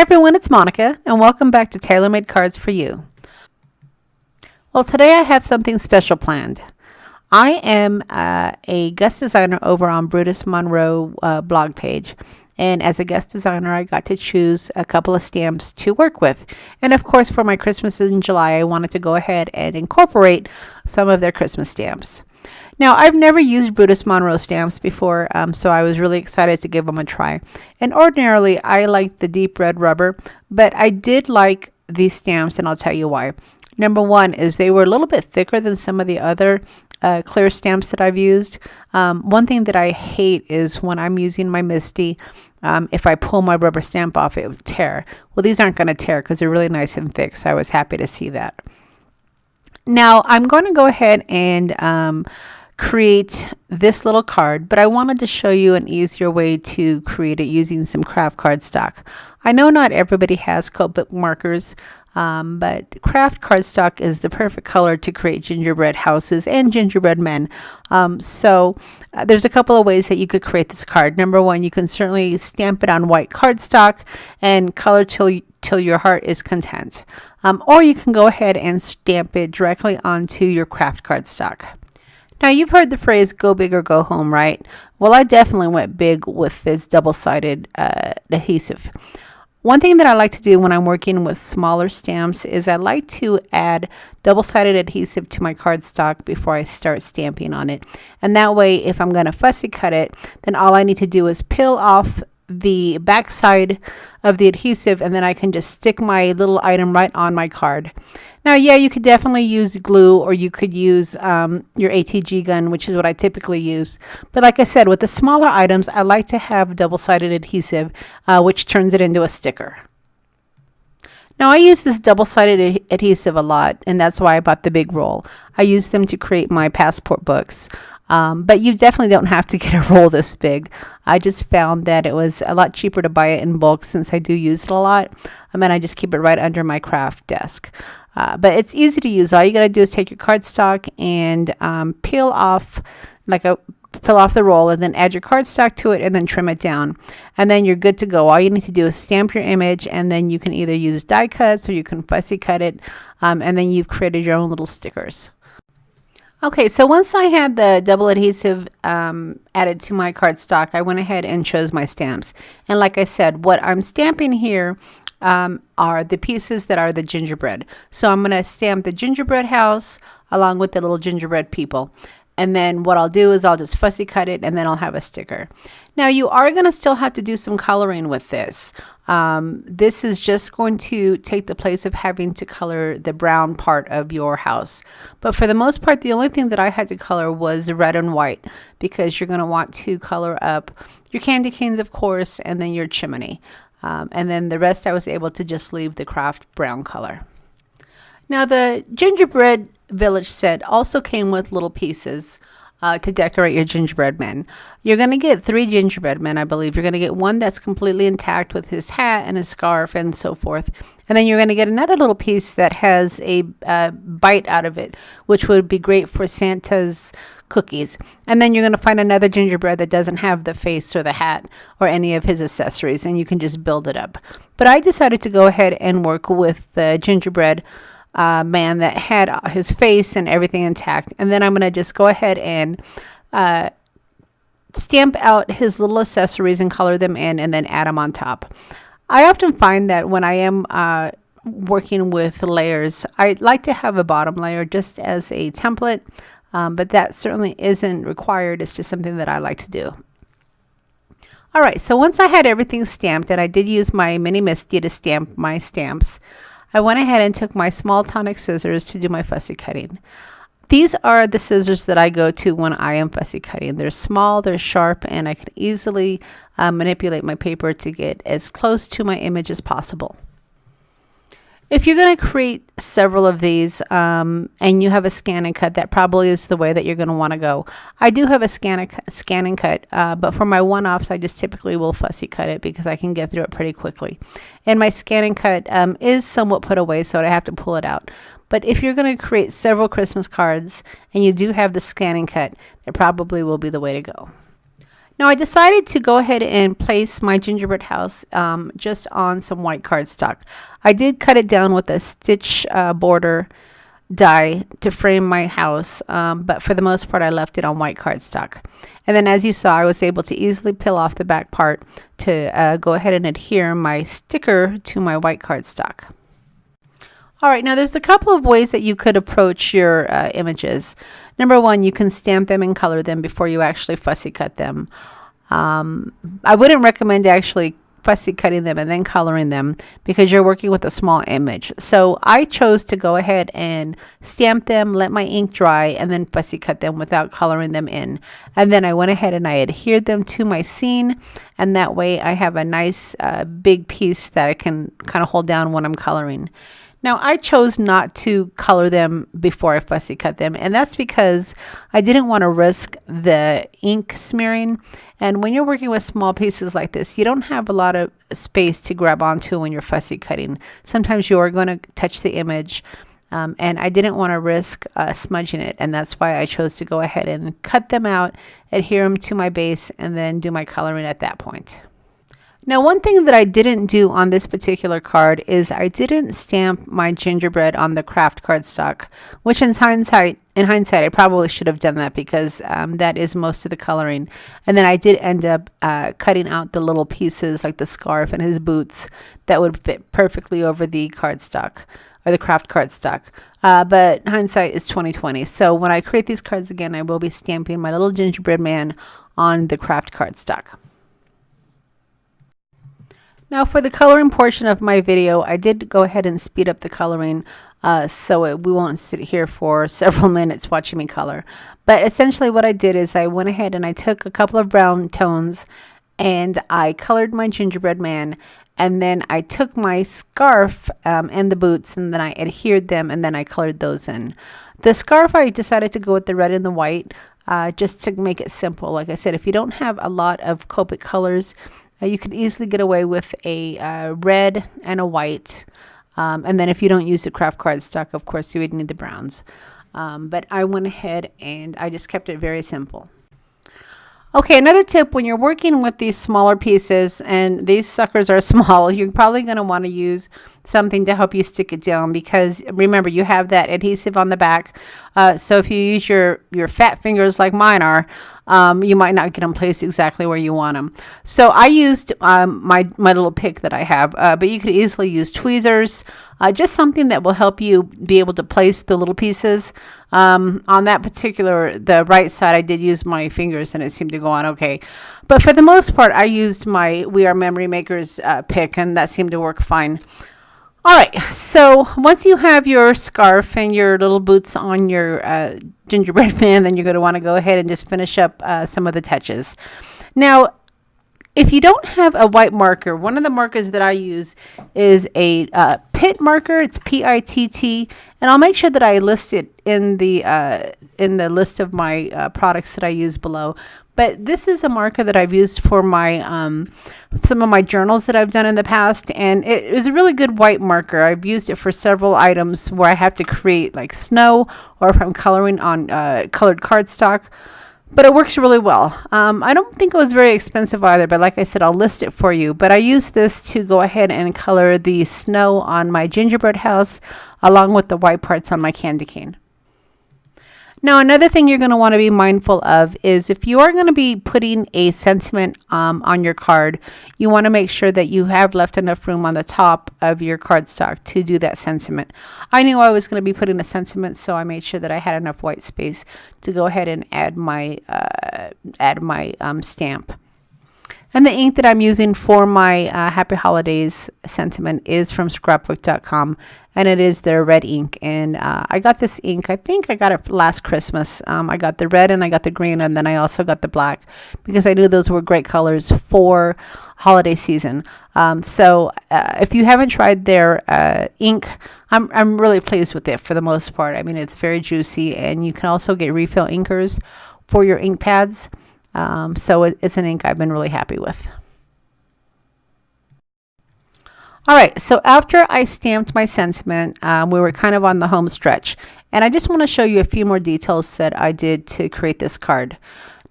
everyone, it's Monica, and welcome back to Tailor-Made Cards for You. Well, today I have something special planned. I am a guest designer over on Brutus Monroe blog page, and as a guest designer, I got to choose a couple of stamps to work with. And of course, for my Christmas in July, I wanted to go ahead and incorporate some of their Christmas stamps. Now, I've never used Brutus Monroe stamps before, so I was really excited to give them a try. And ordinarily, I like the deep red rubber, but I did like these stamps, and I'll tell you why. Number one is they were a little bit thicker than some of the other clear stamps that I've used. One thing that I hate is when I'm using my MISTI, if I pull my rubber stamp off, it would tear. Well, these aren't going to tear because they're really nice and thick, so I was happy to see that. Now, I'm going to go ahead and create this little card, but I wanted to show you an easier way to create it using some Kraft cardstock. I know not everybody has coat book markers, but Kraft cardstock is the perfect color to create gingerbread houses and gingerbread men. So there's a couple of ways that you could create this card. Number one, you can certainly stamp it on white cardstock and color till your heart is content. Or you can go ahead and stamp it directly onto your Kraft cardstock. Now, you've heard the phrase go big or go home, right? Well, I definitely went big with this double-sided adhesive. One thing that I like to do when I'm working with smaller stamps is I like to add double-sided adhesive to my cardstock before I start stamping on it. And that way, if I'm going to fussy cut it, then all I need to do is peel off the back side of the adhesive, and then I can just stick my little item right on my card. Now, yeah, you could definitely use glue, or you could use your ATG gun, which is what I typically use. But like I said, with the smaller items, I like to have double-sided adhesive, which turns it into a sticker. Now, I use this double-sided adhesive a lot, and that's why I bought the big roll. I use them to create my passport books. But you definitely don't have to get a roll this big. I just found that it was a lot cheaper to buy it in bulk since I do use it a lot. And I just keep it right under my craft desk. But it's easy to use. All you got to do is take your cardstock and peel off the roll, and then add your cardstock to it and then trim it down. And then you're good to go. All you need to do is stamp your image, and then you can either use die cuts or you can fussy cut it. And then you've created your own little stickers. Okay, so once I had the double adhesive added to my cardstock, I went ahead and chose my stamps. And like I said, what I'm stamping here are the pieces that are the gingerbread. So I'm going to stamp the gingerbread house along with the little gingerbread people. And then what I'll do is I'll just fussy cut it, and then I'll have a sticker. Now, you are going to still have to do some coloring with this. This is just going to take the place of having to color the brown part of your house. But for the most part, the only thing that I had to color was red and white, because you're going to want to color up your candy canes, of course, and then your chimney. And then the rest I was able to just leave the Kraft brown color. Now, the gingerbread village set also came with little pieces to decorate your gingerbread men. You're going to get 3 gingerbread men, I believe. You're going to get one that's completely intact with his hat and his scarf and so forth. And then you're going to get another little piece that has a bite out of it, which would be great for Santa's cookies. And then you're going to find another gingerbread that doesn't have the face or the hat or any of his accessories, and you can just build it up. But I decided to go ahead and work with the gingerbread man that had his face and everything intact. And then I'm going to just go ahead and stamp out his little accessories and color them in, and then add them on top. I often find that when I am working with layers, I like to have a bottom layer just as a template, but that certainly isn't required. It's just something that I like to do. All right, so once I had everything stamped, and I did use my mini MISTI to stamp my stamps, I went ahead and took my small Tonic scissors to do my fussy cutting. These are the scissors that I go to when I am fussy cutting. They're small, they're sharp, and I can easily manipulate my paper to get as close to my image as possible. If you're going to create several of these and you have a scan and cut, that probably is the way that you're going to want to go. I do have a scan and cut, but for my one-offs, I just typically will fussy cut it because I can get through it pretty quickly. And my scan and cut is somewhat put away, so I have to pull it out. But if you're going to create several Christmas cards and you do have the scan and cut, it probably will be the way to go. Now I decided to go ahead and place my gingerbread house just on some white cardstock. I did cut it down with a stitch border die to frame my house, but for the most part I left it on white cardstock. And then as you saw, I was able to easily peel off the back part to go ahead and adhere my sticker to my white cardstock. All right, now there's a couple of ways that you could approach your images. Number one, you can stamp them and color them before you actually fussy cut them. I wouldn't recommend actually fussy cutting them and then coloring them because you're working with a small image. So I chose to go ahead and stamp them, let my ink dry, and then fussy cut them without coloring them in. And then I went ahead and I adhered them to my scene, and that way I have a nice big piece that I can kind of hold down when I'm coloring. Now, I chose not to color them before I fussy cut them, and that's because I didn't want to risk the ink smearing. And when you're working with small pieces like this, you don't have a lot of space to grab onto when you're fussy cutting. Sometimes you are going to touch the image, and I didn't want to risk smudging it, and that's why I chose to go ahead and cut them out, adhere them to my base, and then do my coloring at that point. Now, one thing that I didn't do on this particular card is I didn't stamp my gingerbread on the Kraft cardstock, which in hindsight, I probably should have done that because that is most of the coloring. And then I did end up cutting out the little pieces like the scarf and his boots that would fit perfectly over the cardstock or the Kraft cardstock. But hindsight is 20/20. So when I create these cards again, I will be stamping my little gingerbread man on the Kraft cardstock. Now for the coloring portion of my video, I did go ahead and speed up the coloring so we won't sit here for several minutes watching me color. But essentially what I did is I went ahead and I took a couple of brown tones and I colored my gingerbread man, and then I took my scarf and the boots and then I adhered them and then I colored those in. The scarf, I decided to go with the red and the white just to make it simple. Like I said, if you don't have a lot of Copic colors, you could easily get away with a red and a white. And then if you don't use the Kraft cardstock, of course, you would need the browns. But I went ahead and I just kept it very simple. Okay, another tip when you're working with these smaller pieces, and these suckers are small, you're probably going to want to use something to help you stick it down because remember, you have that adhesive on the back. So if you use your fat fingers like mine are, you might not get them placed exactly where you want them. So I used my little pick that I have, but you could easily use tweezers, just something that will help you be able to place the little pieces. On that particular, the right side, I did use my fingers and it seemed to go on okay. But for the most part, I used my We Are Memory Makers pick, and that seemed to work fine. All right, so once you have your scarf and your little boots on your gingerbread man, then you're going to want to go ahead and just finish up some of the touches. Now, if you don't have a white marker, one of the markers that I use is a Pitt marker. It's P-I-T-T, and I'll make sure that I list it in the list of my products that I use below. But this is a marker that I've used for my some of my journals that I've done in the past, and it was a really good white marker. I've used it for several items where I have to create like snow, or if I'm coloring on colored cardstock. But it works really well. I don't think it was very expensive either, but like I said, I'll list it for you. But I use this to go ahead and color the snow on my gingerbread house along with the white parts on my candy cane. Now, another thing you're going to want to be mindful of is if you are going to be putting a sentiment on your card, you want to make sure that you have left enough room on the top of your cardstock to do that sentiment. I knew I was going to be putting a sentiment, so I made sure that I had enough white space to go ahead and add my stamp. And the ink that I'm using for my Happy Holidays sentiment is from scrapbook.com, and it is their red ink. And I got this ink, I think I got it last Christmas. I got the red and I got the green, and then I also got the black because I knew those were great colors for holiday season. So if you haven't tried their ink, I'm really pleased with it for the most part. I mean, it's very juicy, and you can also get refill inkers for your ink pads. So it's an ink I've been really happy with. All right, so after I stamped my sentiment, we were kind of on the home stretch, and I just want to show you a few more details that I did to create this card.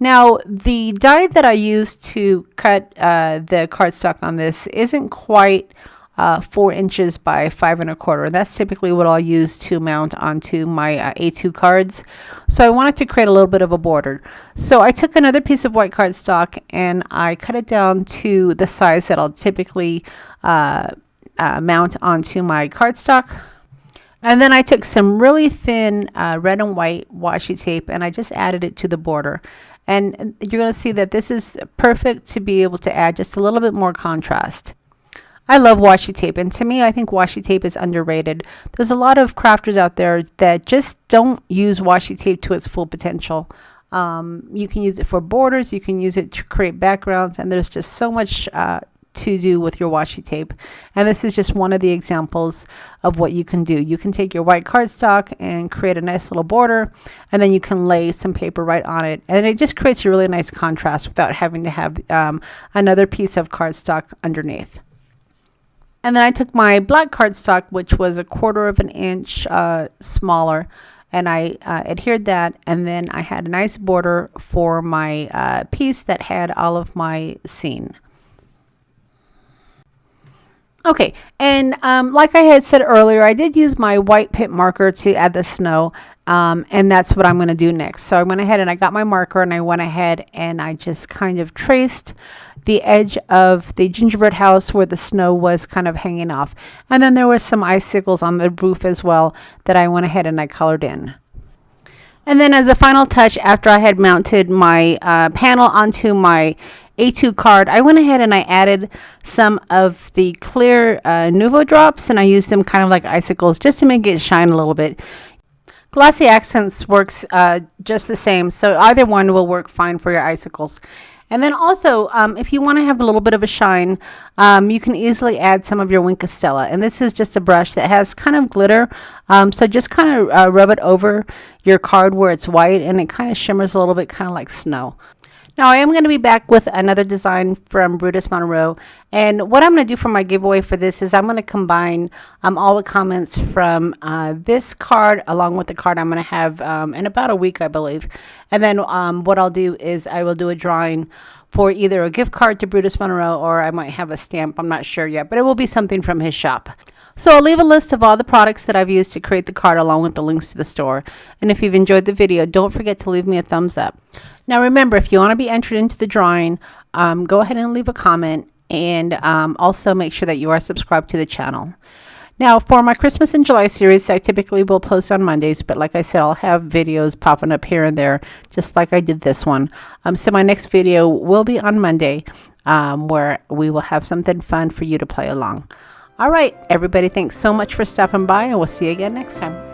Now, the die that I used to cut the cardstock on this isn't quite 4 inches by 5 1/4. That's typically what I'll use to mount onto my A2 cards. So I wanted to create a little bit of a border. So I took another piece of white cardstock and I cut it down to the size that I'll typically mount onto my cardstock. And then I took some really thin red and white washi tape and I just added it to the border. And you're going to see that this is perfect to be able to add just a little bit more contrast. I love washi tape, and to me, I think washi tape is underrated. There's a lot of crafters out there that just don't use washi tape to its full potential. You can use it for borders, you can use it to create backgrounds, and there's just so much to do with your washi tape. And this is just one of the examples of what you can do. You can take your white cardstock and create a nice little border, and then you can lay some paper right on it, and it just creates a really nice contrast without having to have another piece of cardstock underneath. And then I took my black cardstock, which was 1/4 of an inch smaller, and I adhered that, and then I had a nice border for my piece that had all of my scene. Okay, and like I had said earlier, I did use my white Pitt marker to add the snow, and that's what I'm going to do next. So I went ahead and I got my marker and I went ahead and I just kind of traced the edge of the gingerbread house where the snow was kind of hanging off. And then there was some icicles on the roof as well that I went ahead and I colored in. And then as a final touch, after I had mounted my panel onto my A2 card, I went ahead and I added some of the clear Nuvo drops, and I used them kind of like icicles just to make it shine a little bit. Glossy accents works just the same, so either one will work fine for your icicles. And then also, if you want to have a little bit of a shine, you can easily add some of your Wink Stella. And this is just a brush that has kind of glitter. So just kind of rub it over your card where it's white, and it kind of shimmers a little bit, kind of like snow. Now I am going to be back with another design from Brutus Monroe, and what I'm going to do for my giveaway for this is I'm going to combine all the comments from this card along with the card I'm going to have in about a week, I believe. And then what I'll do is I will do a drawing for either a gift card to Brutus Monroe, or I might have a stamp. I'm not sure yet, but it will be something from his shop. So I'll leave a list of all the products that I've used to create the card along with the links to the store. And if you've enjoyed the video, don't forget to leave me a thumbs up. Now remember, if you want to be entered into the drawing, go ahead and leave a comment, and also make sure that you are subscribed to the channel. Now for my Christmas in July series, I typically will post on Mondays, but like I said, I'll have videos popping up here and there, just like I did this one. So my next video will be on Monday, where we will have something fun for you to play along. All right, everybody, thanks so much for stopping by, and we'll see you again next time.